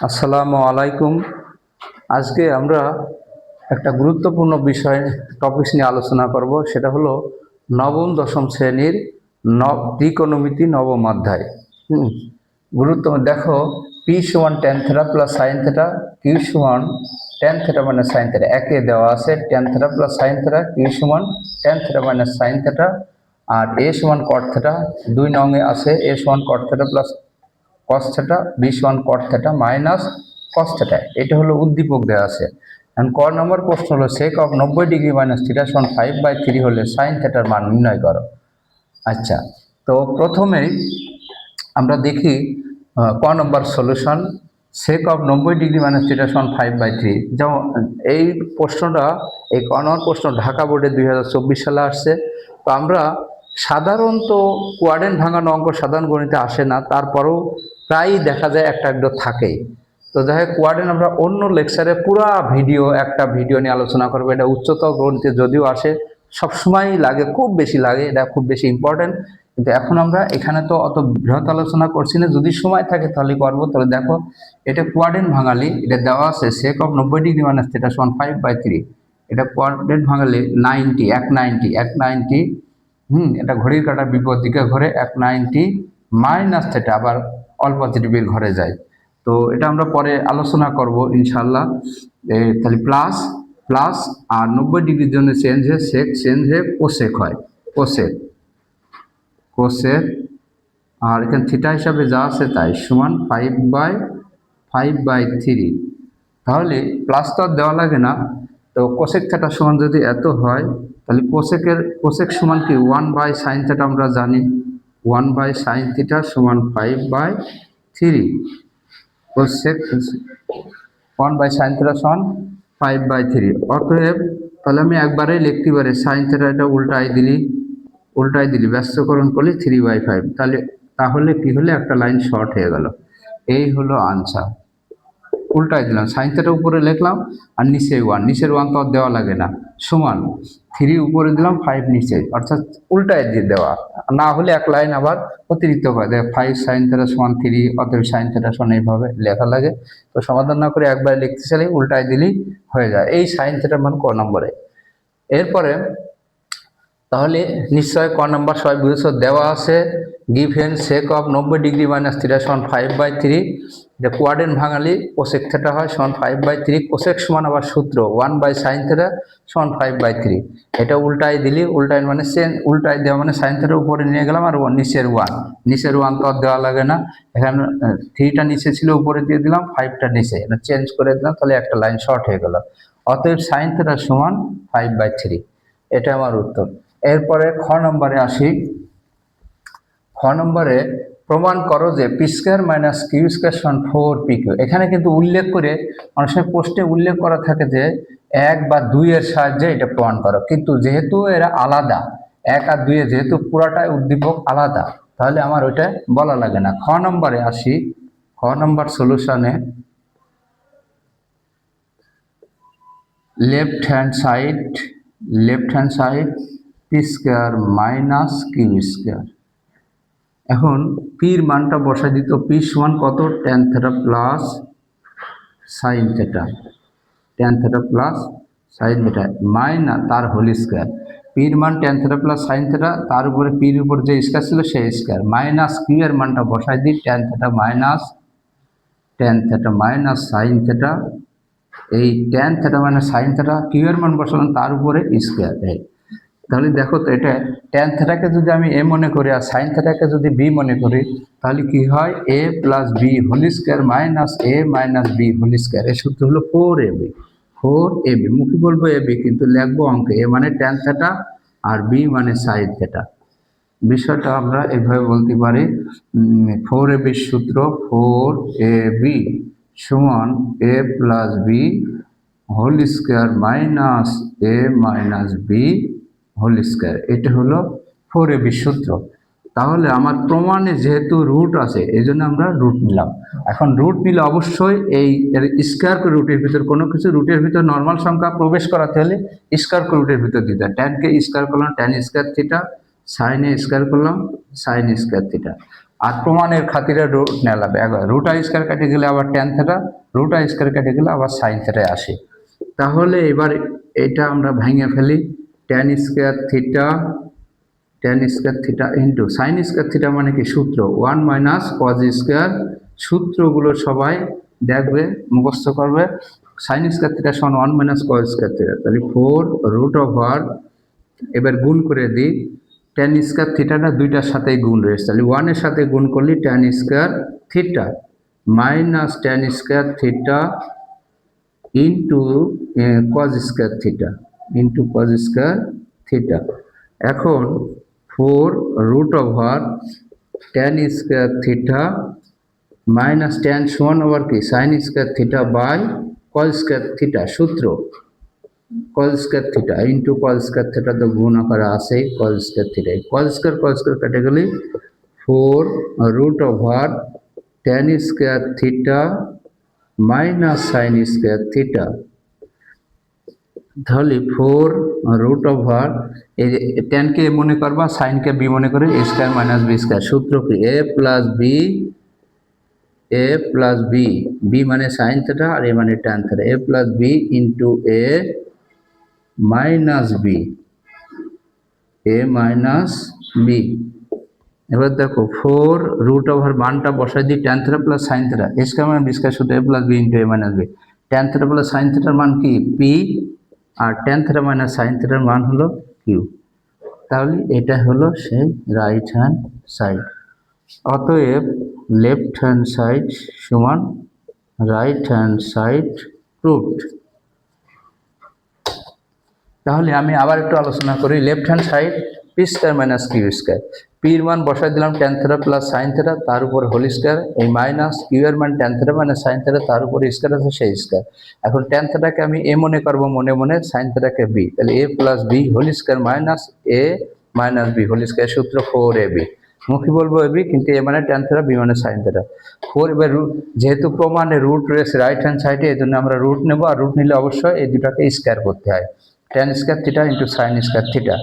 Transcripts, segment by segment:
আসসালামু আলাইকুম। আজকে আমরা একটা গুরুত্বপূর্ণ বিষয় টপিকস নিয়ে আলোচনা করব, সেটা হলো নবম দশম শ্রেণীর ত্রিকোণমিতি নবম অধ্যায়। গুরুত্ব দেখো, পি সমান tan theta plus sine theta, Q সমান tan theta minus sine theta. একে দেওয়া আছে tan theta plus sine theta, Q সমান tan theta minus sine theta, আর এ সমান কট থেটা। 2 নং এ আছে এ সমান cot theta plus cos theta, B সমান cot theta minus cos theta. এটা হলো উদ্দীপক দেওয়া আছে। এখন ক নম্বর প্রশ্ন হলো সেক অফ 90 ডিগ্রি মাইনাস থিটা সমান 5/3 হলে সাইন থেটার মান নির্ণয় করো। আচ্ছা, তো প্রথমেই আমরা দেখি ক number solution. Sec of 90 degree minus theta সমান 5/3। যেমন এই প্রশ্নটা, এই ক নম্বর প্রশ্ন ঢাকা বোর্ডে 2024 সালে আসছে। তো আমরা সাধারণত কোয়াড্রেন্ট ভাঙানো অঙ্ক সাধারণ গণিতে আসে না, তারপরেও প্রায়ই দেখা যায় একটা একটা থাকেই। তো যাই হোক, কোয়াড্রেন্ট আমরা অন্য লেকচারে পুরা একটা ভিডিও নিয়ে আলোচনা করবো। এটা উচ্চতর গণিতে যদিও আসে, সবসময়ই লাগে, খুব বেশি লাগে, এটা খুব বেশি ইম্পর্টেন্ট। কিন্তু এখন আমরা এখানে তো অত বৃহৎ আলোচনা করছি না, যদি সময় থাকে তাহলে করবো। তাহলে দেখো, এটা কোয়াড্রেন্ট ভাঙালি, এটা দেওয়া আছে সেক অফ 90 ডিগ্রি মাইনাস থিটা সমান 5/3। এটা কোয়াড্রেন্ট ভাঙালি 90 190 এটা ঘড়ির কাঁটার বিপরীত দিকে ঘরে 190 মাইনাস থেটা আবার অল পজিটিভের ঘরে যায়। তো এটা আমরা পরে আলোচনা করব ইনশাল্লাহ। তাহলে প্লাস প্লাস আর 90 ডিগ্রির জন্য চেঞ্জ হয়ে সেক চেঞ্জ হয়ে কোসেক হয়, কোসেক কোসেক। আর এখানে থিটা হিসাবে যা আছে তাই সমান 5/3। তাহলে প্লাস তো আর দেওয়া লাগে না। তো কোসেক থেটা সমান যদি এত হয়, তাহলে কোসেক সমান কি 1/sin থেটা আমরা জানি। 1/sin থিটা সমান 5/3। কোসেক 1/sin থিটা সমান 5/3। অতএব তাহলে আমি একবারেই লিখতে পারি সাইন থিটা, এটা উল্টাই দিলি ব্যস্তকরণ করলে 3/5। তাহলে কি হলে একটা লাইন শর্ট হয়ে গেল। এই হলো আনসার। উল্টাই দিলাম, সাইন থেটা উপরে লিখলাম আর নিচের ওয়ান তো আর দেওয়া লাগে না। সমান 3 উপরে দিলাম, 5 নিচে, অর্থাৎ উল্টাই দিয়ে দেওয়া। না হলে এক লাইন আবার অতিরিক্ত করে দেয়, 5sin থেটা সমান 3, অতএব সাইন থেটা সমান, এইভাবে লেখা লাগে। তো সমাধান না করে একবার লিখতে চাইলে উল্টাই দিলেই হয়ে যায়। এই সাইন থেটার মান ক নম্বরে। এরপরে তাহলে নিশ্চয় ক নম্বর সবাই বুঝেছ, দেওয়া আছে given sec of 90 degree minus theta সমান 5/3। যে কোয়াড্রেন্ট ভাঙালি কোসেক থেটা হয় সমান 5/3। কোসেক সমান আবার সূত্র 1/sin থেটা সমান 5/3। এটা উল্টাই দিলি, উল্টাই দেওয়া মানে সাইন থেটা উপরে নিয়ে গেলাম, আর নিচের ওয়ান তো আর দেওয়া লাগে না। এখানে 3টা নিচে ছিল, উপরে দিয়ে দিলাম, 5টা নিচে, এটা চেঞ্জ করে দিলাম, তাহলে একটা লাইন শর্ট হয়ে গেল। অতএব সাইন থেটা সমান 5/3। এটা আমার উত্তর। এরপরে খ নম্বরে আসি। খ নম্বরে প্রমাণ করো যে P square minus Q square সমান 4pq। এখানে কিন্তু উল্লেখ করে, অনেক সময় প্রশ্নে উল্লেখ করা থাকে যে 1 বা 2 এর সাহায্যে এটা প্রমাণ করো, কিন্তু যেহেতু এরা আলাদা, 1 আর 2 যেহেতু পুরাটাই উদ্দীপক আলাদা, তাহলে আমার ওইটা বলা লাগে না। খ নম্বরে আসি। খ নম্বর সলিউশনে left hand side P square minus Q square. এখন পির মানটা বসাই দিত, পি সমান কত, tan theta plus sine theta, tan theta plus sine theta minus তার হোল স্কোয়ার। পির মান tan theta plus sine theta, তার উপরে পির উপর যে স্কোয়ার ছিল সেই স্কোয়ার, মাইনাস কিউ এর মানটা বসাই দিই, tan theta minus sine theta. এই tan theta minus sine theta, Q এর মান বসালাম, তার উপরে স্কোয়ার। তাহলে দেখো তো, এটা ট্যান থেটাকে যদি আমি এ মনে করি আর সাইন থেটাকে যদি বি মনে করি, তাহলে কি হয়, A plus B whole square minus A minus B whole square. এর সূত্র হলো 4ab। মুখে বলবো এবি, কিন্তু লিখবো অঙ্কে এ মানে ট্যান থেটা আর বি মানে সাইন থেটা। বিষয়টা আমরা এইভাবে বলতে পারি, 4ab সূত্র 4ab সমান A plus B whole square minus A minus B whole square. এটা হলো 4ab সূত্র। তাহলে আমার প্রমাণে যেহেতু রুট আছে, এই জন্য আমরা রুট নিলাম। এখন রুট নিলে অবশ্যই এই স্কোয়ার করে রুটের ভিতর, কোনো কিছু রুটের ভিতর নর্মাল সংখ্যা প্রবেশ করাতে হলে স্কোয়ার করে রুটের ভিতর দিতে হয়। ট্যানকে স্কোয়ার করলাম, ট্যান স্কোয়ার থিটা, সাইনে স্কোয়ার করলাম, সাইন স্কোয়ার থিটা। আর প্রমাণের খাতিরে রুট নেওয়া লাগবে। রুট আই স্কয়ার কেটে গেলে আবার tan theta, root I square কেটে গেলে আবার সাইন থিটায় আসে। তাহলে এবার এটা আমরা ভেঙে ফেলি, tan square theta into sine square theta মানে কি সূত্র 1 মাইনাস কজ স্কয়ার। সূত্রগুলো সবাই দেখবে, মুখস্থ করবে। সাইন স্কয়ার থিটা সমান 1 মাইনাস কজ স্কয়ার থিটা, তাহলে 4 রুট ওভার, এবার গুণ করে দিই, ট্যান স্কয়ার থিটাটা দুইটার সাথেই গুণ রয়েছে, তাহলে 1 এর সাথে গুণ করলে tan square theta minus tan square theta into cos square theta এখন 4 root over tan square theta minus tan সমান ওভার কি sine square theta by cos square theta, সূত্র cos square theta into cos square theta, তো গুণ আকারে আসে cos square theta, cos square কেটে গেলে 4 root over tan square theta minus sine square theta, তাহলে 4 রুট ওভার, এই ট্যানকে মনে করবা, সাইনকে বি মনে করে, A square minus B square, সূত্র কি এ প্লাস বি মানে সাইন থিটা আর এ মানে tan theta, A plus B into A minus B. এবার দেখো 4 রুট ওভার মানটা বসাই দিই, tan theta plus sine theta, A square minus B square সূত্র A plus B into A minus B. Tan theta plus sine থিটার মান কি P, আর ট্যান থিটা মাইনাস সাইন থিটার মান হলো কিউ। তাহলে এটা হলো সেই রাইট হ্যান্ড সাইড। অতএব লেফট হ্যান্ড সাইড সমান রাইট হ্যান্ড সাইড প্রুভড। তাহলে আমি আবার একটু আলোচনা করি। Left hand side P square minus Q square, পির মান বসাই দিলাম tan theta plus sine theta, তার উপর হোল স্কয়ার, এই মাইনাস কিউ এর মান tan theta minus sine theta, তার উপর স্কয়ার আছে সেই স্কয়ার। এখন ট্যান থিটাকে আমি এ মনে করবো মনে মনে, সাইন থিটাকে বি, তাহলে A plus B whole square minus A minus B whole square, সূত্র 4ab, মুখে বলবো এবি কিন্তু এ মানে ট্যান থিটা বি মানে সাইন থিটা 4। এবার যেহেতু প্রমাণে রুট রয়েছে রাইট হ্যান্ড সাইডে, এই জন্য আমরা রুট নেবো, আর রুট নিলে অবশ্যই এই দুটাকে স্কয়ার করতে হয়, tan square theta into sine square theta.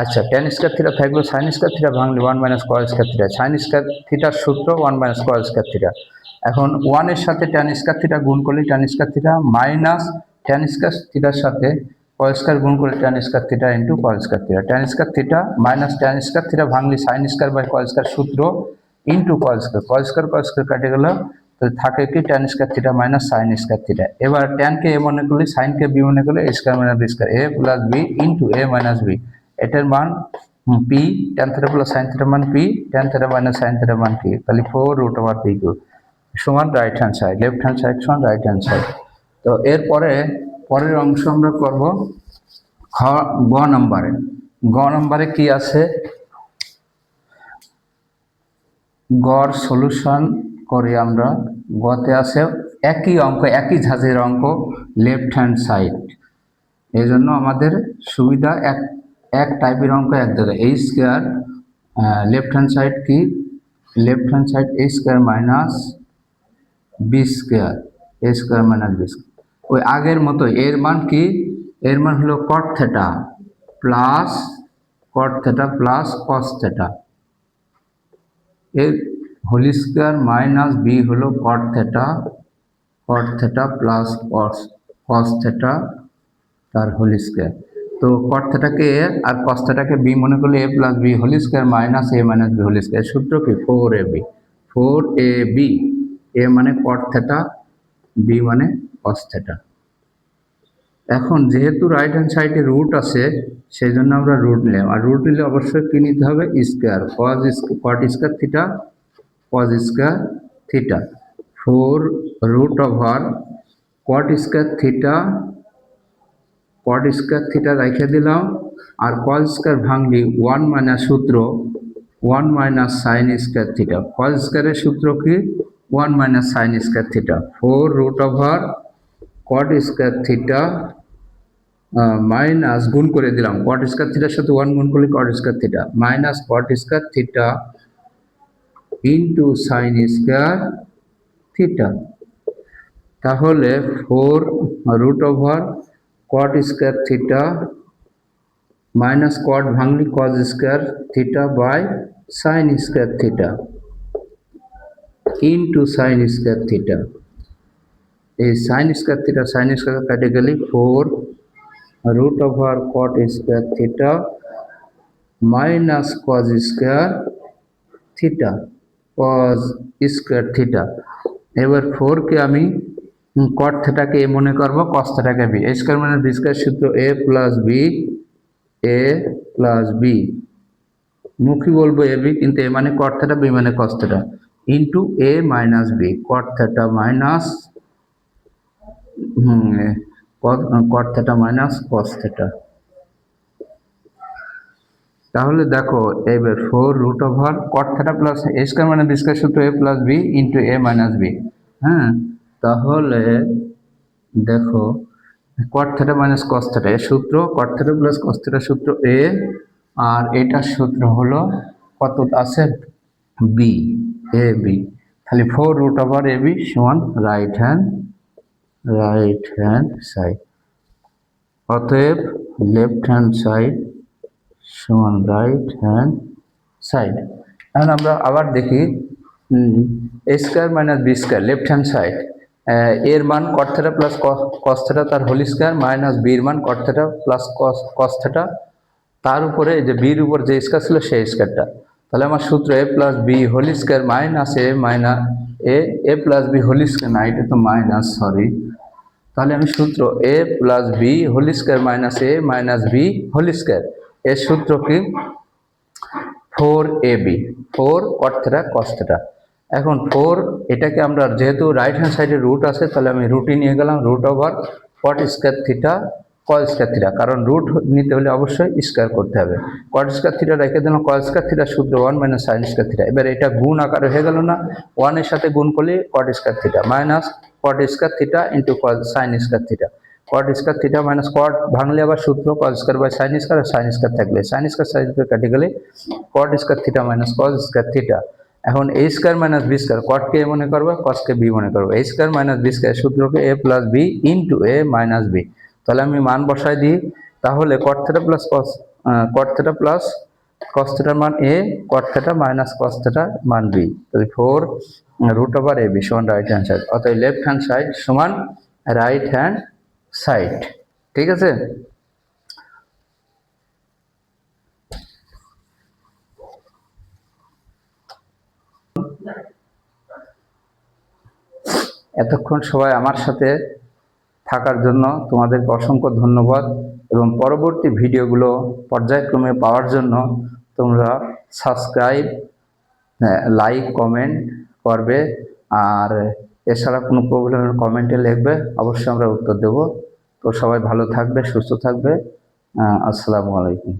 আচ্ছা, ট্যান স্কয়ার থিটা থাকলো, সাইন স্কয়ার থিটা ভাঙলে 1 minus cause square theta, sine square থিটার সূত্র 1 মাইনাস কজ স্কয়ার থিটা। এখন 1 এর সাথে ট্যান স্কয়ার থিটা গুণ করলে tan square theta minus tan square থিটার সাথে কজ স্কয়ার গুণ করলে tan square theta into cos square theta, tan square theta minus tan square theta ভাঙলে sine square by cos square সূত্র ইন্টু কজ স্কয়ার কেটে গেল, তো থাকে কি tan square theta minus sine square theta. এবার ট্যানকে এ মনে করলে, সাইনকে বি মনে করলে, A square minus B square, A plus B into A minus B, এটার মান P, tan theta plus sine থিটার মান P, tan theta minus sine থিটার মান কি, তাহলে 4 রুট ওভার পি কিউ সমান right hand side, left hand side সমান রাইট হ্যান্ড সাইড। তো এরপরে পরের অংশ আমরা করব গ নম্বরে কি আছে, গড় সলিউশন করে আমরা। গতে আছে একই অঙ্ক, একই ঝাঁজের অঙ্ক, লেফট হ্যান্ড সাইড, এই জন্য আমাদের সুবিধা এক টাইপের অঙ্ক এক জায়গায়। এই স্কয়ার লেফট হ্যান্ড সাইড কি, লেফট হ্যান্ড সাইড এ স্কয়ার মাইনাস বি স্কয়ার, এ স্কয়ার মাইনাস বি স্কয়ার, ওই আগের মতো। এর মান কি, এর মান হলো কট থিটা প্লাস কস থিটা, এর হোল স্কয়ার মাইনাস বি হলো কট থিটা প্লাস কস থিটা তার হোল স্কয়ার। তো কট থিটাকে এ আর কস থিটাকে বি মনে করলে A plus B whole square minus A minus B whole square, সূত্র কি 4ab, এ মানে কট থিটা, বি মানে কস থিটা। এখন যেহেতু রাইট হ্যান্ড সাইডে রুট আছে, সেই জন্য আমরা রুট নিলাম, আর রুট নিলে অবশ্যই কি নিতে হবে, square, cot square theta cos square theta, 4 root over cot square theta রেখে দিলাম, আর কজ স্কয়ার ভাঙলি 1 মাইনাস সূত্র 1 minus sine square theta, cos স্কয়ারের সূত্র কি 1 minus sine square theta, 4 root over cot square theta minus গুণ করে দিলাম, কট স্কয়ার থিটার সাথে 1 গুণ করলে cot square theta minus cot square theta into sine square theta. তাহলে 4 root over cot square theta minus cot ভাঙলি cos square theta by sine square theta, into sine square theta. এই সাইন স্কোয়ার কেটে গেলে 4 root over cot square theta minus cos square theta, cos square theta. এবার 4কে আমি cot থিটাকে A মনে করবো, কস থিটাকে B. A square minus B square সূত্র এ প্লাস বি, মুখী বলবো এ বি, কিন্তু এ মানে কট থিটা, বি মানে cos theta, into A minus B, cot theta minus cot theta minus cos theta. তাহলে দেখো এবার 4 root over cot theta plus A square মানে বি স্কোয়ার সূত্র A plus B into A minus B. হ্যাঁ, তাহলে দেখো cot theta minus cos theta এর সূত্র, cot theta plus cos theta সূত্র এ, আর এটার সূত্র হলো কত আছে বি, এ বি। তাহলে 4 রুট ওভার এ বি সমান রাইট হ্যান্ড সাইড। অতএব লেফট হ্যান্ড সাইড সমান রাইট হ্যান্ড সাইড। এখন আমরা আবার দেখি A square minus B square left hand side, এর মান cot theta plus cos theta তার হোল স্কোয়ার মাইনাস বির মান cot theta plus cos theta, তার উপরে যে বির উপর যে স্কোয়ার ছিল সেই স্কোয়ারটা। তাহলে আমার সূত্র A plus B whole square minus A plus B whole square, না এটা তো মাইনাস, সরি। তাহলে আমি সূত্র A plus B whole square minus A minus B whole square, এর সূত্র কি 4ab, 4 কট থিটা কস থিটা। এখন 4 এটাকে আমরা যেহেতু রাইট হ্যান্ড সাইডে রুট আছে, তাহলে আমি রুটই নিয়ে গেলাম, root over cot square theta cos square theta, কারণ রুট নিতে হলে অবশ্যই স্কোয়ার করতে হবে। কট স্কোয়ার থিটা রেখে দিলাম, কস স্কোয়ার থিটা সূত্র 1 মাইনাস সাইন স্কোয়ার থিটা। এবার এটা গুণ আকারে হয়ে গেল না, 1 এর সাথে গুণ করলে cot square theta minus cot square theta into sine square theta. Cot square theta minus cot ভাঙলে আবার সূত্র cos square by sine square, আর সাইন স্কোয়ার থাকলে সাইন স্কোয়ার কেটে গেলে cot square theta minus cos square theta. এখন A square minus B square, কটকে A মনে করবো, কসকে বি মনে করবো, A square minus B square সূত্রকে A plus B into A minus B. তাহলে আমি মান বসাই দিই, তাহলে কট থিটা প্লাস কস থিটার মান এ, কট থিটা মাইনাস কস থিটার মান বি। তাহলে 4 রুট ওভার এ বি সমান রাইট হ্যান্ড সাইড, অর্থাৎ লেফট হ্যান্ড সাইড সমান রাইট হ্যান্ড সাইড। ঠিক আছে, এতক্ষণ সবাই আমার সাথে থাকার জন্য তোমাদেরকে অসংখ্য ধন্যবাদ, এবং পরবর্তী ভিডিওগুলো পর্যায়ক্রমে পাওয়ার জন্য তোমরা সাবস্ক্রাইব, লাইক, কমেন্ট করবে, আর এছাড়া কোনো প্রবলেমের কমেন্টে লিখবে, অবশ্যই আমরা উত্তর দেব। তো সবাই ভালো থাকবে, সুস্থ থাকবে, আসসালামু আলাইকুম।